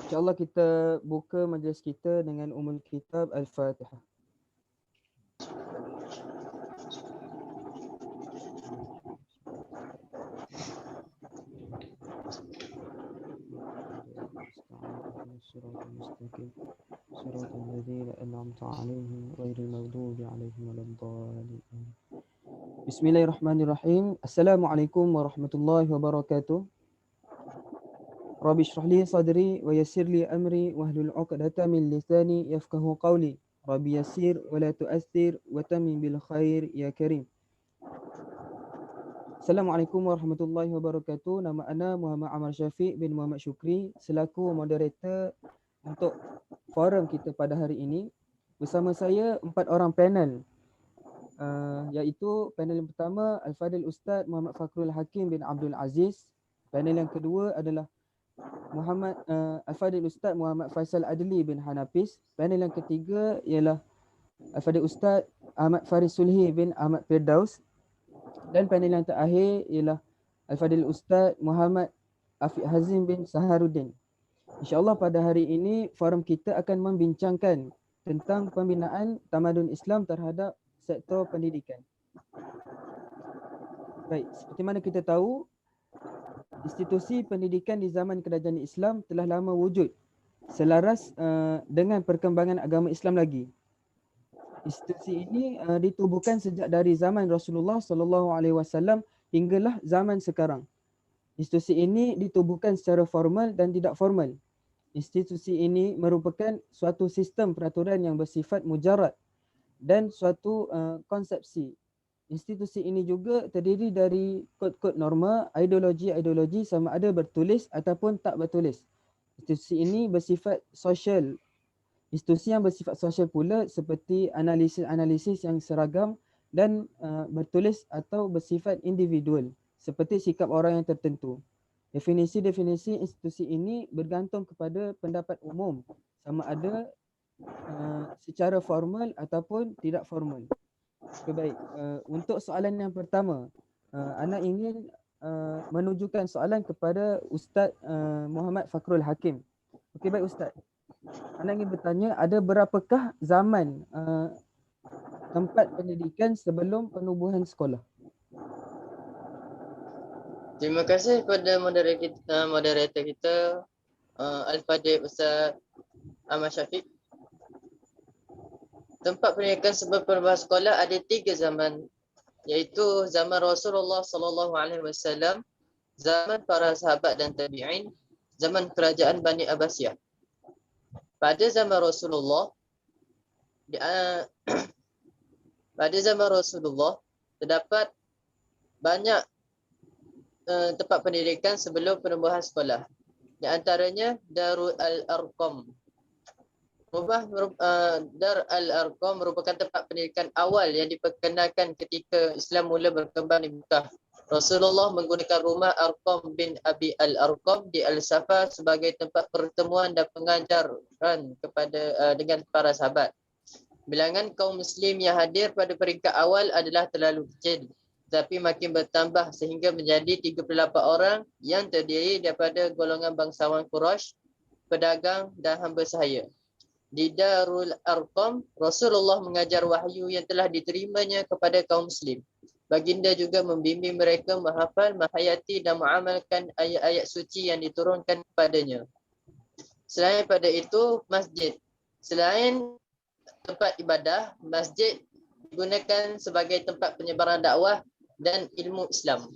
InsyaAllah kita buka majlis kita dengan Ummul Kitab Al-Fatihah. صراط الذين أنعمت عليهم غير المغضوب عليهم ولا الضالين. Bismillahirrahmanirrahim. Assalamualaikum warahmatullahi wabarakatuh. Rabbi shrah li sadri wa yassir li amri wahlul 'uqdatam min lisani yafqahu qawli. Rabbi yassir wa la tu'assir wa tamim bil khair ya karim. Assalamualaikum warahmatullahi wabarakatuh. Nama ana Muhammad Amar Syafiq bin Muhammad Syukri selaku moderator untuk forum kita pada hari ini. Bersama saya 4 orang panel, iaitu panel yang pertama Al-Fadil Ustaz Muhammad Fakrul Hakim bin Abdul Aziz. Panel yang kedua adalah Al-Fadil Ustaz Muhammad Faisal Adli bin Hanafis. Panel yang ketiga ialah Al-Fadil Ustaz Ahmad Faris Sulhi bin Ahmad Firdaus. Dan panel yang terakhir ialah Al-Fadil Ustaz Muhammad Afiq Hazim bin Saharuddin. InsyaAllah pada hari ini forum kita akan membincangkan tentang pembinaan tamadun Islam terhadap sektor pendidikan. Baik, seperti mana kita tahu, institusi pendidikan di zaman kerajaan Islam telah lama wujud selaras dengan perkembangan agama Islam lagi. Institusi ini ditubuhkan sejak dari zaman Rasulullah SAW hinggalah zaman sekarang. Institusi ini ditubuhkan secara formal dan tidak formal. Institusi ini merupakan suatu sistem peraturan yang bersifat mujarad dan suatu konsepsi. Institusi ini juga terdiri dari kod-kod norma, ideologi-ideologi sama ada bertulis ataupun tak bertulis. Institusi ini bersifat sosial. Institusi yang bersifat sosial pula seperti analisis-analisis yang seragam dan bertulis atau bersifat individual seperti sikap orang yang tertentu. Definisi-definisi institusi ini bergantung kepada pendapat umum sama ada secara formal ataupun tidak formal. Okay, baik. Untuk soalan yang pertama, Ana ingin menunjukkan soalan kepada Ustaz Muhammad Fakrul Hakim. Okey, baik Ustaz. Ana ingin bertanya, ada berapakah zaman tempat pendidikan sebelum penubuhan sekolah? Terima kasih kepada moderator kita Al-Fadil Ustaz Ahmad Syafiq. Tempat pendidikan sebelum penubuhan sekolah ada 3 zaman, iaitu zaman Rasulullah SAW, zaman para sahabat dan tabi'in, zaman kerajaan Bani Abbasiyah. Pada zaman Rasulullah, terdapat banyak tempat pendidikan sebelum penubuhan sekolah. Di antaranya Darul Arqam. Dar Al-Arqam merupakan tempat pendidikan awal yang diperkenalkan ketika Islam mula berkembang di Mekah. Rasulullah menggunakan rumah Arqam bin Abi Al-Arqam di Al-Safa sebagai tempat pertemuan dan pengajaran dengan para sahabat. Bilangan kaum muslim yang hadir pada peringkat awal adalah terlalu kecil, tapi makin bertambah sehingga menjadi 38 orang yang terdiri daripada golongan bangsawan Quraisy, pedagang dan hamba sahaya. Di Darul Arqam, Rasulullah mengajar wahyu yang telah diterimanya kepada kaum muslim. Baginda juga membimbing mereka menghafal, menghayati dan mengamalkan ayat-ayat suci yang diturunkan kepadanya. Selain pada itu, masjid. Selain tempat ibadah, masjid digunakan sebagai tempat penyebaran dakwah dan ilmu Islam.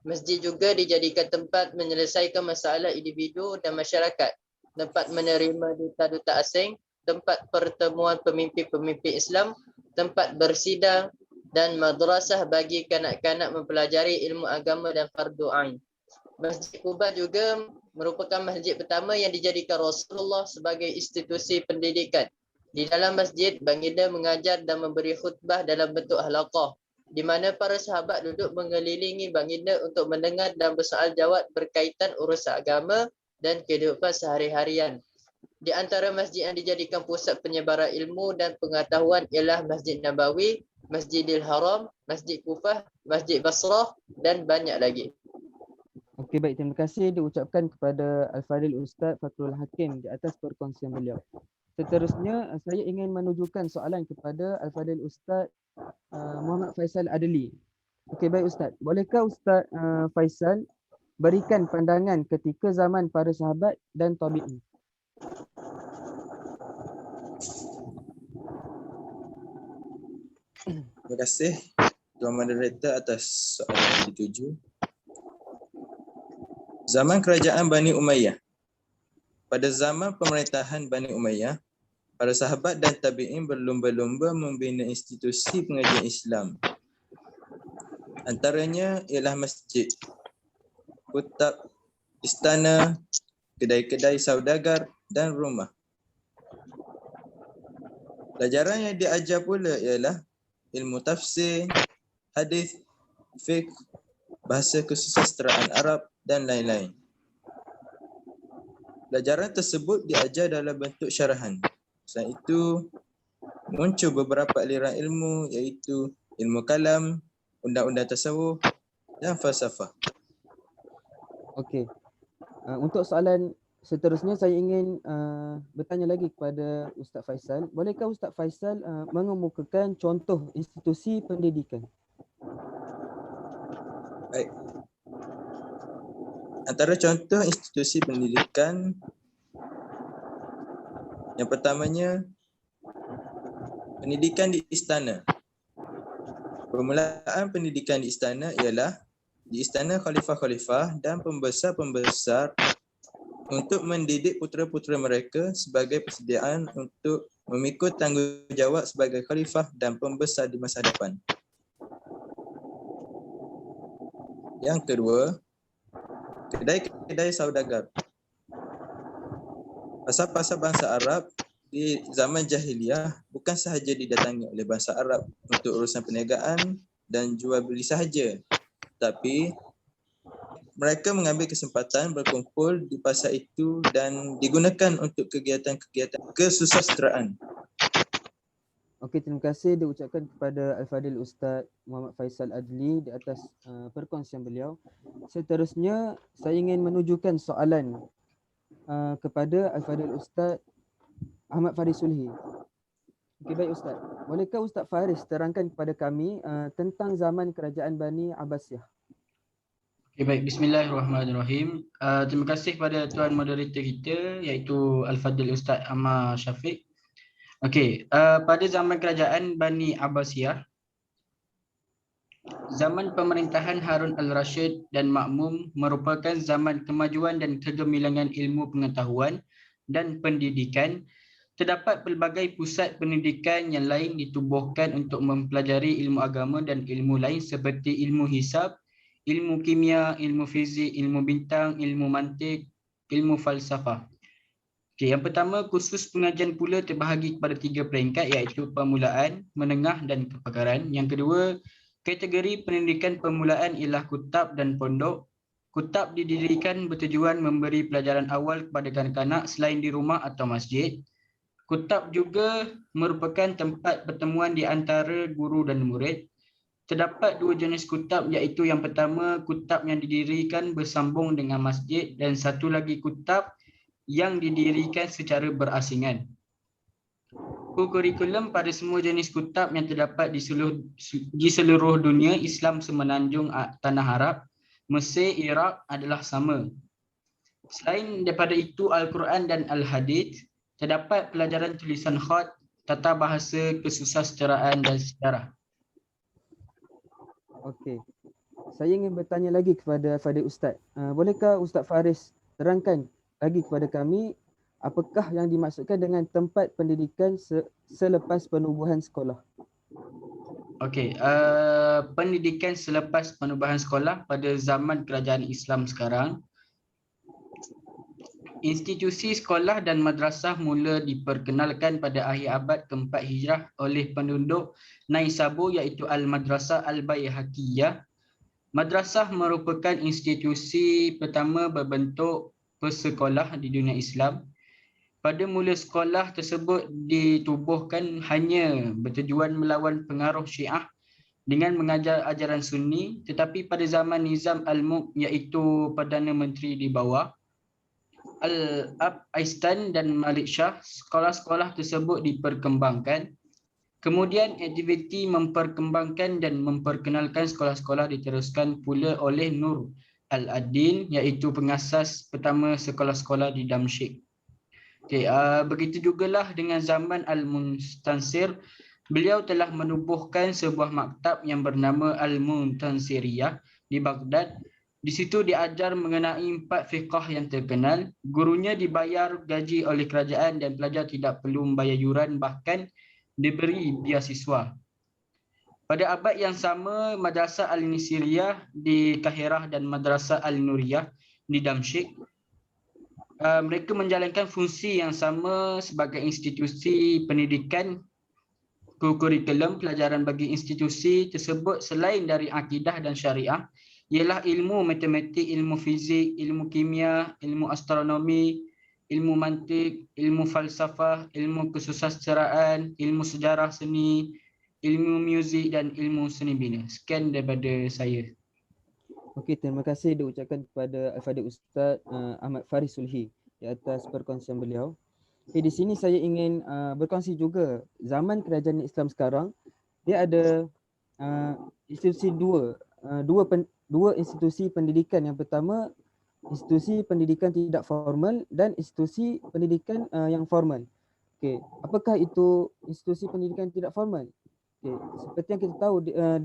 Masjid juga dijadikan tempat menyelesaikan masalah individu dan masyarakat, tempat menerima duta-duta asing, tempat pertemuan pemimpin-pemimpin Islam, tempat bersidang dan madrasah bagi kanak-kanak mempelajari ilmu agama dan fardu ain. Masjid Quba juga merupakan masjid pertama yang dijadikan Rasulullah sebagai institusi pendidikan. Di dalam masjid, baginda mengajar dan memberi khutbah dalam bentuk halaqah, di mana para sahabat duduk mengelilingi baginda untuk mendengar dan bersoal jawab berkaitan urusan agama dan kehidupan sehari-harian. Di antara masjid yang dijadikan pusat penyebaran ilmu dan pengetahuan ialah Masjid Nabawi, Masjidil Haram, Masjid Kufah, Masjid Basrah dan banyak lagi. Okey, baik, terima kasih diucapkan kepada Al-Fadhil Ustaz Fakrul Hakim di atas perkongsian beliau. Seterusnya saya ingin menunjukkan soalan kepada Al-Fadhil Ustaz Muhammad Faisal Adli. Okey, baik Ustaz. Bolehkah Ustaz Faisal berikan pandangan ketika zaman para sahabat dan tabi'in? Terima kasih Tuan Moderator atas soalan yang dituju. Zaman kerajaan Bani Umayyah. Pada zaman pemerintahan Bani Umayyah, para sahabat dan tabi'in berlumba-lumba membina institusi pengajian Islam. Antaranya ialah masjid, kutab, istana, kedai-kedai saudagar dan rumah. Pelajaran yang diajar pula ialah ilmu tafsir, hadis, fiqh, bahasa kesusasteraan Arab dan lain-lain. Pelajaran tersebut diajar dalam bentuk syarahan. Selain itu, muncul beberapa aliran ilmu iaitu ilmu kalam, undang-undang tasawuf dan falsafah. Okey. Untuk soalan seterusnya saya ingin bertanya lagi kepada Ustaz Faisal. Bolehkah Ustaz Faisal mengemukakan contoh institusi pendidikan? Baik. Antara contoh institusi pendidikan, yang pertamanya pendidikan di istana. Permulaan pendidikan di istana ialah di istana khalifah-khalifah dan pembesar-pembesar untuk mendidik putera-putera mereka sebagai persediaan untuk memikul tanggungjawab sebagai khalifah dan pembesar di masa depan. Yang kedua, kedai-kedai saudagar. Pasar-pasar bangsa Arab di zaman jahiliah bukan sahaja didatangi oleh bangsa Arab untuk urusan perniagaan dan jual beli sahaja, tapi mereka mengambil kesempatan berkumpul di pasar itu dan digunakan untuk kegiatan-kegiatan kesusasteraan. Okey, terima kasih diucapkan kepada Al-Fadhil Ustaz Muhammad Faisal Adli di atas perkongsian beliau. Seterusnya saya ingin menunjukkan soalan kepada Al-Fadhil Ustaz Ahmad Faris Sulhi. Okey, baik Ustaz. Bolehkah Ustaz Faris terangkan kepada kami tentang zaman kerajaan Bani Abbasiyah? Okay, baik, bismillahirrahmanirrahim. Terima kasih kepada tuan moderator kita iaitu Al-Fadhil Ustaz Ahmad Syafiq. Okey, pada zaman kerajaan Bani Abbasiyah, zaman pemerintahan Harun al-Rashid dan Ma'mum merupakan zaman kemajuan dan kegemilangan ilmu pengetahuan dan pendidikan. Terdapat pelbagai pusat pendidikan yang lain ditubuhkan untuk mempelajari ilmu agama dan ilmu lain seperti ilmu hisab, ilmu kimia, ilmu fizik, ilmu bintang, ilmu mantik, ilmu falsafah. Okay, yang pertama, kursus pengajian pula terbahagi kepada 3 peringkat iaitu permulaan, menengah dan kepakaran. Yang kedua, kategori pendidikan permulaan ialah kutab dan pondok. Kutab didirikan bertujuan memberi pelajaran awal kepada kanak-kanak selain di rumah atau masjid. Kutab juga merupakan tempat pertemuan di antara guru dan murid. Terdapat 2 jenis kutab iaitu yang pertama kutab yang didirikan bersambung dengan masjid dan satu lagi kutab yang didirikan secara berasingan. Kurikulum pada semua jenis kutab yang terdapat di seluruh dunia Islam semenanjung Tanah Arab, Mesir, Iraq adalah sama. Selain daripada itu, Al-Quran dan Al-Hadith, terdapat pelajaran tulisan khat, tata bahasa, kesusasteraan dan sejarah. Okey. Saya ingin bertanya lagi kepada Fadil Ustaz. Bolehkah Ustaz Faris terangkan lagi kepada kami apakah yang dimaksudkan dengan tempat pendidikan selepas penubuhan sekolah? Okey, pendidikan selepas penubuhan sekolah pada zaman kerajaan Islam sekarang, institusi sekolah dan madrasah mula diperkenalkan pada akhir abad ke-4 Hijrah oleh penduduk Naisabur iaitu Al-Madrasah Al-Baihaqiyah. Madrasah merupakan institusi pertama berbentuk persekolah di dunia Islam. Pada mula sekolah tersebut ditubuhkan hanya bertujuan melawan pengaruh Syiah dengan mengajar ajaran Sunni, tetapi pada zaman Nizam Al-Mulk iaitu Perdana Menteri di bawah Al-Ab Aistan dan Malik Shah, sekolah-sekolah tersebut diperkembangkan. Kemudian aktiviti memperkembangkan dan memperkenalkan sekolah-sekolah diteruskan pula oleh Nur Al-Adin iaitu pengasas pertama sekolah-sekolah di Damsyik. Okay, begitu jugalah dengan zaman Al-Mustansir, beliau telah menubuhkan sebuah maktab yang bernama Al-Muntansiriyah di Baghdad. Di situ diajar mengenai 4 fiqh yang terkenal. Gurunya dibayar gaji oleh kerajaan dan pelajar tidak perlu membayar yuran, bahkan diberi beasiswa. Pada abad yang sama, Madrasah Al-Nisiriyah di Kahirah dan Madrasah Al-Nuriyah di Damsyik, mereka menjalankan fungsi yang sama sebagai institusi pendidikan. Kurikulum pelajaran bagi institusi tersebut selain dari akidah dan syariah ialah ilmu matematik, ilmu fizik, ilmu kimia, ilmu astronomi, ilmu mantik, ilmu falsafah, ilmu kesusasteraan, ilmu sejarah seni, ilmu muzik dan ilmu seni bina. Sekian daripada saya. Okey, terima kasih diucapkan kepada Al-Fadhil Ustaz Ahmad Faris Sulhi di atas perkongsian beliau. Okay, di sini saya ingin berkongsi juga zaman kerajaan Islam sekarang dia ada institusi dua institusi pendidikan. Yang pertama, institusi pendidikan tidak formal dan institusi pendidikan yang formal. Okey, apakah itu institusi pendidikan tidak formal? Okey, seperti yang kita tahu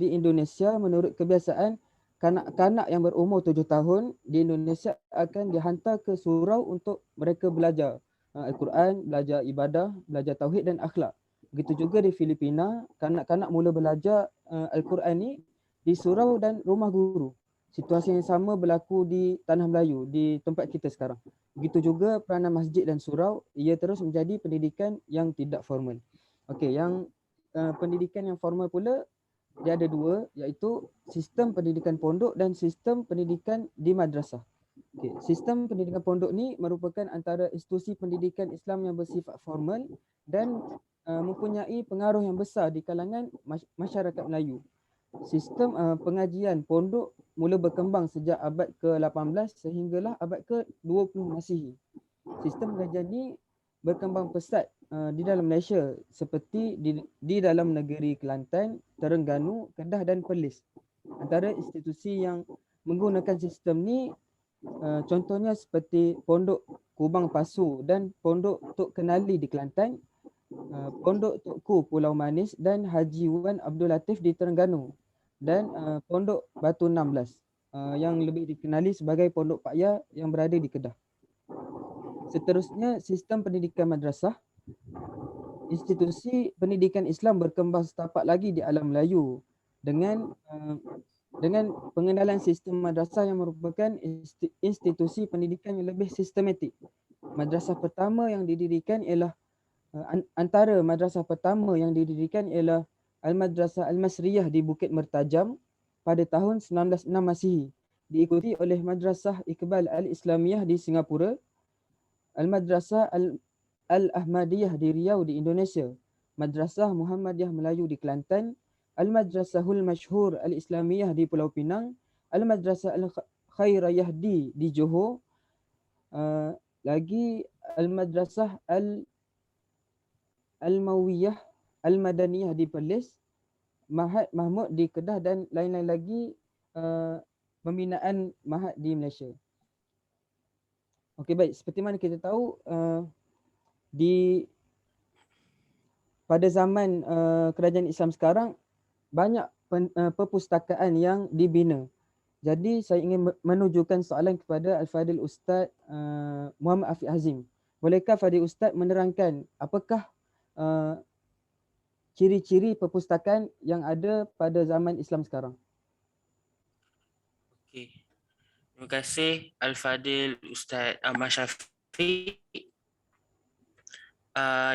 di Indonesia, menurut kebiasaan kanak-kanak yang berumur 7 tahun di Indonesia akan dihantar ke surau untuk mereka belajar Al-Quran, belajar ibadah, belajar tauhid dan akhlak. Begitu juga di Filipina, kanak-kanak mula belajar Al-Quran ni di surau dan rumah guru. Situasi yang sama berlaku di Tanah Melayu, di tempat kita sekarang. Begitu juga peranan masjid dan surau, ia terus menjadi pendidikan yang tidak formal. Okey, yang pendidikan yang formal pula, dia ada dua, iaitu sistem pendidikan pondok dan sistem pendidikan di madrasah. Okay. Sistem pendidikan pondok ni merupakan antara institusi pendidikan Islam yang bersifat formal dan mempunyai pengaruh yang besar di kalangan masyarakat Melayu. Sistem pengajian pondok mula berkembang sejak abad ke-18 sehinggalah abad ke-20 Masihi. Sistem pengajian ni berkembang pesat di dalam Malaysia seperti di dalam negeri Kelantan, Terengganu, Kedah dan Perlis. Antara institusi yang menggunakan sistem ni contohnya seperti Pondok Kubang Pasu dan Pondok Tok Kenali di Kelantan, Pondok Tukku Pulau Manis dan Haji Wan Abdul Latif di Terengganu, dan Pondok Batu 16 yang lebih dikenali sebagai Pondok Pak Ya yang berada di Kedah. Seterusnya, sistem pendidikan madrasah. Institusi pendidikan Islam berkembang setapak lagi di alam Melayu dengan pengenalan sistem madrasah yang merupakan institusi pendidikan yang lebih sistematik. Madrasah pertama yang didirikan ialah antara madrasah pertama yang didirikan ialah Al-Madrasah Al-Masriyah di Bukit Mertajam pada tahun 1906 Masihi, diikuti oleh Madrasah Iqbal Al-Islamiyah di Singapura, Al-Madrasah Al-Ahmadiyah di Riau di Indonesia, Madrasah Muhammadiyah Melayu di Kelantan, Al-Madrasahul Masyhur Al-Islamiyah di Pulau Pinang, Al-Madrasah Al-Khairiyah di Johor, lagi Al-Madrasah Al-Mawiyah Al-Madaniyah di Perlis, Mahat Mahmud di Kedah dan lain-lain lagi pembinaan Mahat di Malaysia. Okey, baik, seperti mana kita tahu pada zaman kerajaan Islam sekarang banyak perpustakaan yang dibina. Jadi saya ingin menunjukkan soalan kepada Al-Fadhil Ustaz Muhammad Afiq Hazim. Bolehkah Fadhil Ustaz menerangkan apakah ciri-ciri perpustakaan yang ada pada zaman Islam sekarang? Okey. Terima kasih Al-Fadhil Ustaz Ahmad Syafiq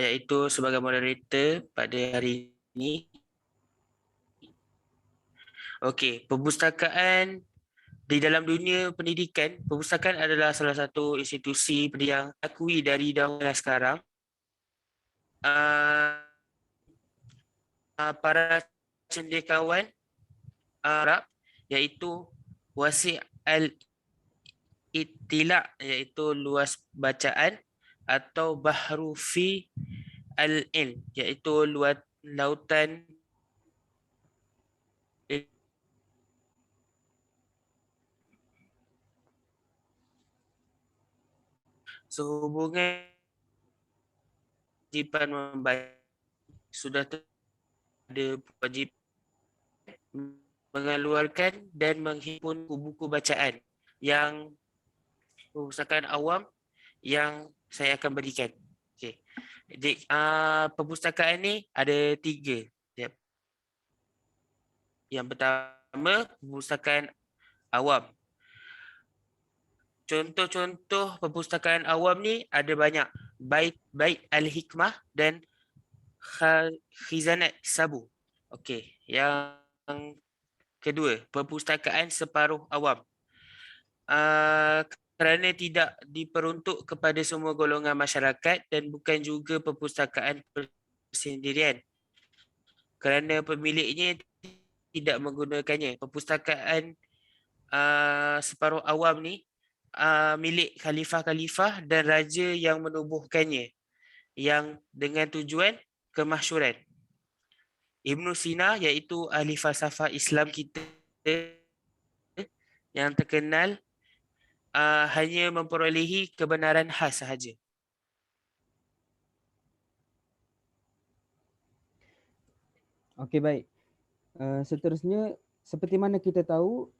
iaitu sebagai moderator pada hari ini. Okey, perpustakaan di dalam dunia pendidikan, perpustakaan adalah salah satu institusi yang akui dari dahulu dan sekarang. Para cendekiawan Arab iaitu wasi' al-ittila' iaitu luas bacaan, atau bahru fi al-ilm iaitu luas lautan sehubungan kewajipan membaca sudah ada wajib mengeluarkan dan menghimpun buku-buku bacaan yang perpustakaan awam yang saya akan berikan. Okey. Jadi perpustakaan ni ada 3. Yep. Yang pertama, perpustakaan awam. Contoh-contoh perpustakaan awam ni ada banyak. Bait Al-Hikmah dan Khizanat Sabu. Okey, yang kedua, perpustakaan separuh awam. Kerana tidak diperuntuk kepada semua golongan masyarakat dan bukan juga perpustakaan persendirian. Kerana pemiliknya tidak menggunakannya. Perpustakaan separuh awam ni milik khalifah-khalifah dan raja yang menubuhkannya, yang dengan tujuan kemasyhuran. Ibn Sina iaitu ahli falsafah Islam kita yang terkenal hanya memperolehi kebenaran khas sahaja. Okey, baik. Seterusnya, seperti mana kita tahu,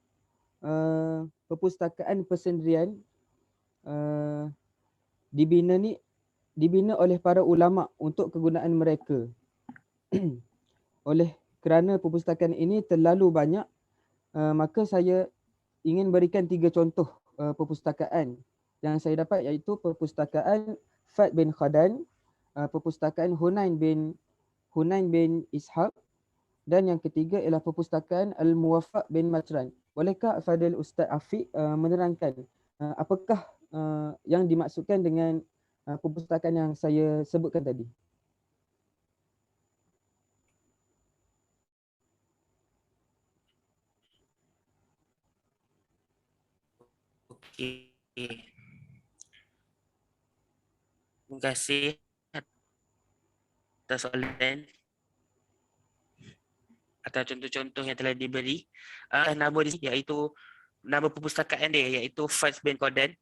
perpustakaan persendirian dibina oleh para ulama untuk kegunaan mereka. Oleh kerana perpustakaan ini terlalu banyak, maka saya ingin berikan 3 contoh perpustakaan yang saya dapat, iaitu perpustakaan Fad bin Khadan, perpustakaan Hunain bin Ishaq, dan yang ketiga ialah perpustakaan Al-Muwaffaq bin Matran. Bolehkah Fadil Ustaz Afiq menerangkan apakah yang dimaksudkan dengan perpustakaan yang saya sebutkan tadi? Okey. Terima kasih atas soalan, atas contoh-contoh yang telah diberi. Nama dia iaitu, nama perpustakaan dia iaitu Fad bin Khadan.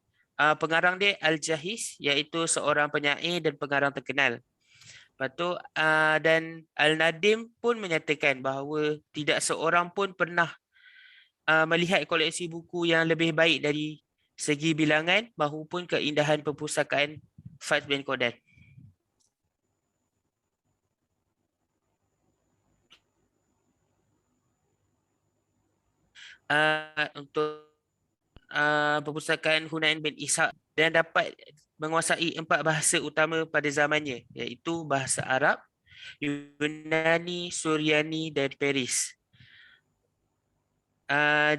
Pengarang dia Al-Jahiz iaitu seorang penyair dan pengarang terkenal. Lepas tu dan Al-Nadim pun menyatakan bahawa tidak seorang pun pernah melihat koleksi buku yang lebih baik dari segi bilangan maupun keindahan perpustakaan Fad bin Khadan. Untuk perpustakaan Hunain bin Ishaq, dan dapat menguasai 4 bahasa utama pada zamannya, iaitu bahasa Arab, Yunani, Suryani dan Peris.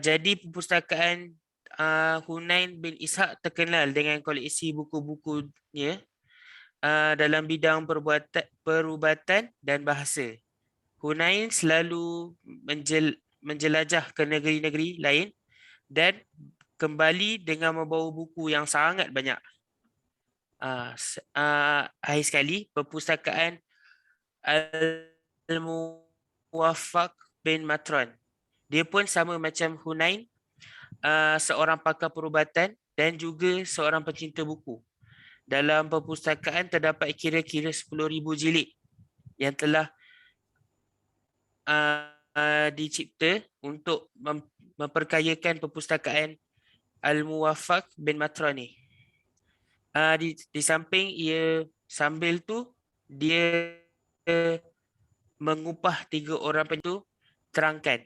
Jadi perpustakaan Hunain bin Ishaq terkenal dengan koleksi buku-bukunya dalam bidang perubatan dan bahasa. Hunain selalu menjelajah ke negeri-negeri lain dan kembali dengan membawa buku yang sangat banyak. Akhir sekali, perpustakaan Al-Muwaffaq bin Matran. Dia pun sama macam Hunain, seorang pakar perubatan dan juga seorang pecinta buku. Dalam perpustakaan terdapat kira-kira 10,000 jilid yang telah dicipta untuk memperkayakan perpustakaan Al-Muwaffaq bin Matran ni. Di samping sambil tu dia mengupah 3 orang pentu terangkan,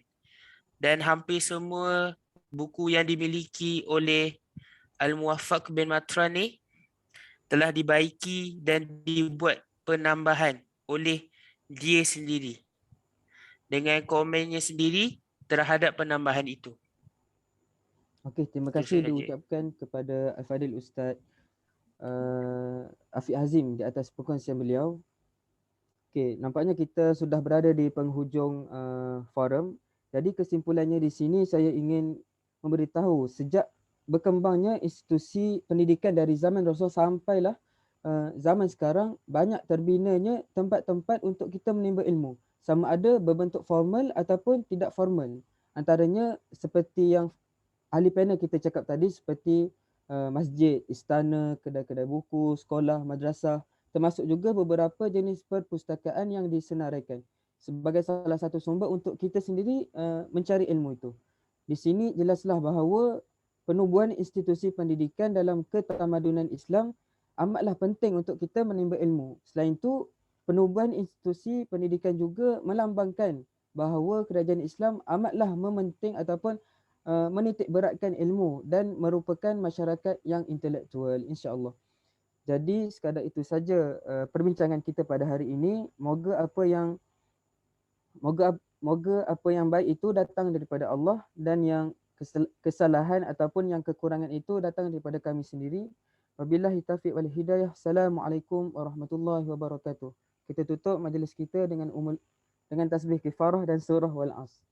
dan hampir semua buku yang dimiliki oleh Al-Muwaffaq bin Matran ni telah dibaiki dan dibuat penambahan oleh dia sendiri dengan komennya sendiri terhadap penambahan itu. Okey, terima kasih diucapkan kepada Al-Fadil Ustaz Afiq Hazim di atas perkongsian beliau. Okey, nampaknya kita sudah berada di penghujung forum. Jadi kesimpulannya di sini saya ingin memberitahu sejak berkembangnya institusi pendidikan dari zaman Rasul sampailah zaman sekarang, banyak terbinanya tempat-tempat untuk kita menimba ilmu. Sama ada berbentuk formal ataupun tidak formal. Antaranya seperti yang ahli panel kita cakap tadi, seperti masjid, istana, kedai-kedai buku, sekolah, madrasah, termasuk juga beberapa jenis perpustakaan yang disenaraikan sebagai salah satu sumber untuk kita sendiri mencari ilmu itu. Di sini jelaslah bahawa penubuhan institusi pendidikan dalam ketamadunan Islam amatlah penting untuk kita menimba ilmu. Selain itu, penubuhan institusi pendidikan juga melambangkan bahawa kerajaan Islam amatlah mementing ataupun menitik beratkan ilmu dan merupakan masyarakat yang intelektual, insya-Allah. Jadi sekadar itu saja perbincangan kita pada hari ini. Moga apa yang baik itu datang daripada Allah dan yang kesalahan ataupun yang kekurangan itu datang daripada kami sendiri. Wabillahi taufiq wal hidayah. Assalamualaikum warahmatullahi wabarakatuh. Kita tutup majlis kita dengan tasbih kifarah dan surah wal 'asr.